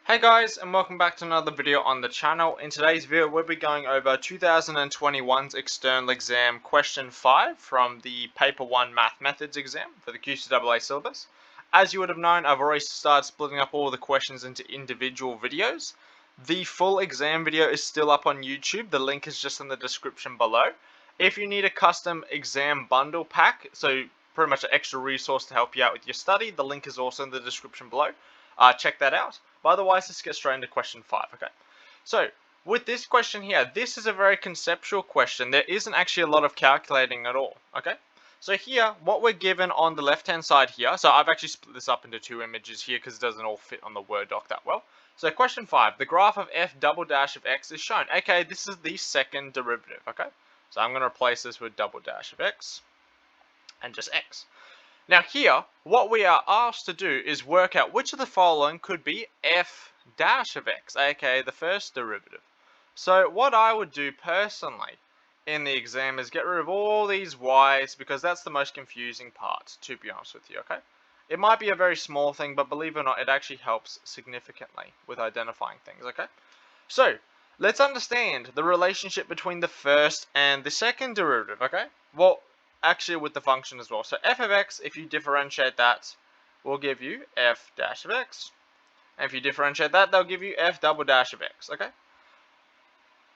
Hey guys, and welcome back to another video on the channel. In today's video we'll be going over 2021's external exam question 5 from the paper 1 math methods exam for the QCAA syllabus. As you would have known, I've already started splitting up all the questions into individual videos. The full exam video is still up on YouTube. The link is just in the description below. If you need a custom exam bundle pack, so pretty much an extra resource to help you out with your study, the link is also in the description below. Check that out. But otherwise, let's get straight into question 5, okay? So, with this question here, this is a very conceptual question. There isn't actually a lot of calculating at all, okay? So here, what we're given on the left-hand side here, so I've actually split this up into two images here because it doesn't all fit on the Word doc that well. So question 5, the graph of f double dash of x is shown. Okay, this is the second derivative, okay? So I'm going to replace this with double dash of x and just x. Now here, what we are asked to do is work out which of the following could be f dash of x, aka the first derivative. So what I would do personally in the exam is get rid of all these y's because that's the most confusing part, to be honest with you, okay? It might be a very small thing, but believe it or not, it actually helps significantly with identifying things, okay? So, let's understand the relationship between the first and the second derivative, okay? Well, actually with the function as well. So f of x, if you differentiate that, will give you f dash of x. And if you differentiate that, they'll give you f double dash of x, okay?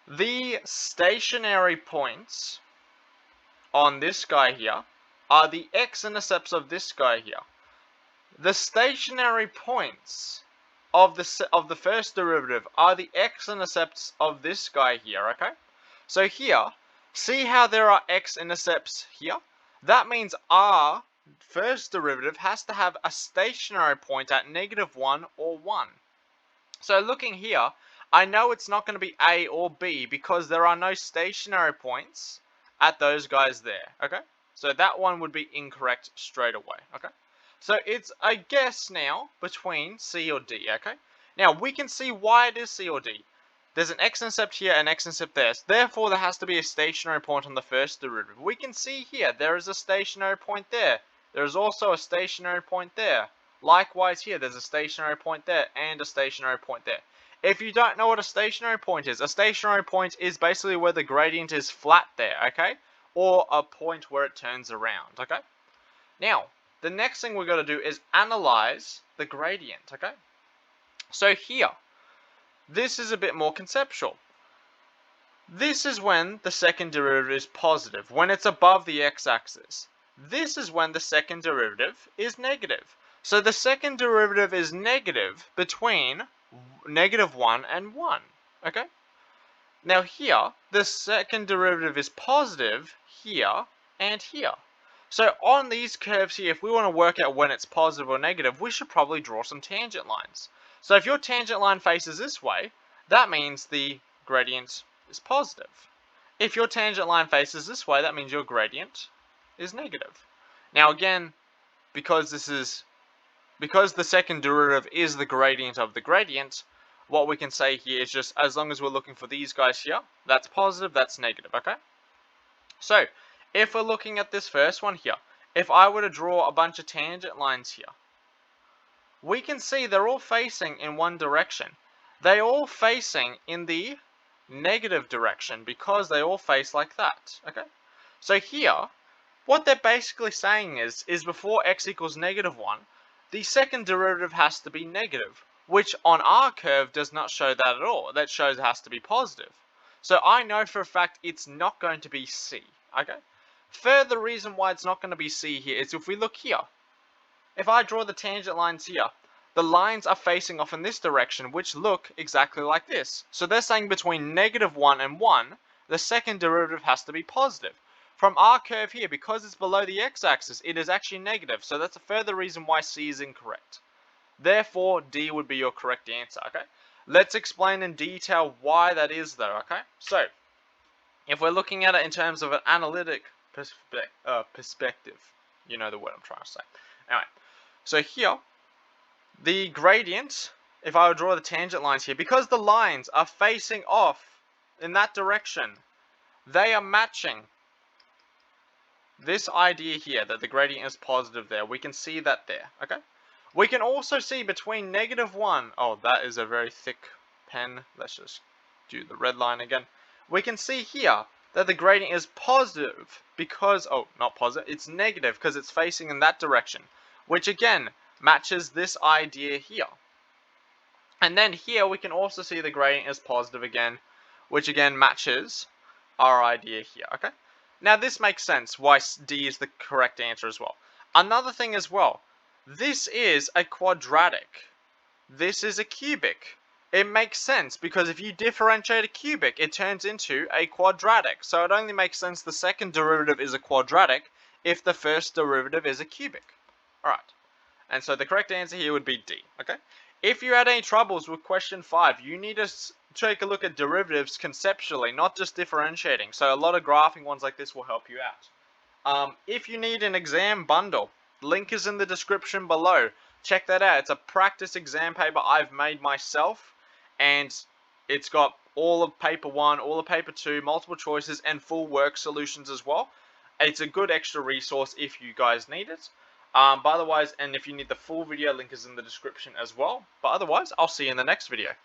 The stationary points on this guy here are the x-intercepts of this guy here. The stationary points of the first derivative are the x-intercepts of this guy here, okay? So here, see how there are x-intercepts here? That means our first derivative has to have a stationary point at -1 or 1. So looking here, I know it's not going to be A or B because there are no stationary points at those guys there, okay? So that one would be incorrect straight away, okay? So it's a guess now between C or D, okay? Now we can see why it is C or D. There's an x-intercept here and x-intercept there. Therefore, there has to be a stationary point on the first derivative. We can see here, there is a stationary point there. There is also a stationary point there. Likewise here, there's a stationary point there and a stationary point there. If you don't know what a stationary point is basically where the gradient is flat there, okay? Or a point where it turns around, okay? Now, the next thing we're going to do is analyze the gradient, okay? So here, this is a bit more conceptual. This is when the second derivative is positive, when it's above the x-axis. This is when the second derivative is negative. So the second derivative is negative between -1 and 1, okay? Now here, the second derivative is positive here and here. So on these curves here, if we want to work out when it's positive or negative, we should probably draw some tangent lines. So if your tangent line faces this way, that means the gradient is positive. If your tangent line faces this way, that means your gradient is negative. Now again, because the second derivative is the gradient of the gradient, what we can say here is just as long as we're looking for these guys here, that's positive, that's negative, okay? So, if we're looking at this first one here, if I were to draw a bunch of tangent lines here, we can see they're all facing in one direction. They're all facing in the negative direction because they all face like that, okay? So here, what they're basically saying is before x equals -1, the second derivative has to be negative, which on our curve does not show that at all. That shows it has to be positive. So I know for a fact it's not going to be C, okay? Further reason why it's not going to be C here is if we look here. If I draw the tangent lines here, the lines are facing off in this direction, which look exactly like this. So they're saying between -1 and 1, the second derivative has to be positive. From our curve here, because it's below the x-axis, it is actually negative. So that's a further reason why C is incorrect. Therefore, D would be your correct answer, okay? Let's explain in detail why that is though, okay? So, if we're looking at it in terms of an analytic perspective, you know the word I'm trying to say. Anyway, so here, the gradient, if I would draw the tangent lines here, because the lines are facing off in that direction, they are matching this idea here that the gradient is positive there. We can see that there, okay? We can also see between -1, oh, that is a very thick pen. Let's just do the red line again. We can see here that the gradient is positive because, oh, not positive, it's negative because it's facing in that direction, which again matches this idea here. And then here we can also see the gradient is positive again, which again matches our idea here, okay? Now this makes sense why D is the correct answer as well. Another thing as well, this is a quadratic. This is a cubic. It makes sense because if you differentiate a cubic, it turns into a quadratic. So it only makes sense the second derivative is a quadratic if the first derivative is a cubic. Alright, and so the correct answer here would be D, okay? If you had any troubles with question 5, you need to take a look at derivatives conceptually, not just differentiating. So a lot of graphing ones like this will help you out. If you need an exam bundle, link is in the description below. Check that out. It's a practice exam paper I've made myself, and it's got all of paper 1, all of paper 2, multiple choices, and full work solutions as well. It's a good extra resource if you guys need it. But otherwise, and if you need the full video, link is in the description as well. But otherwise, I'll see you in the next video.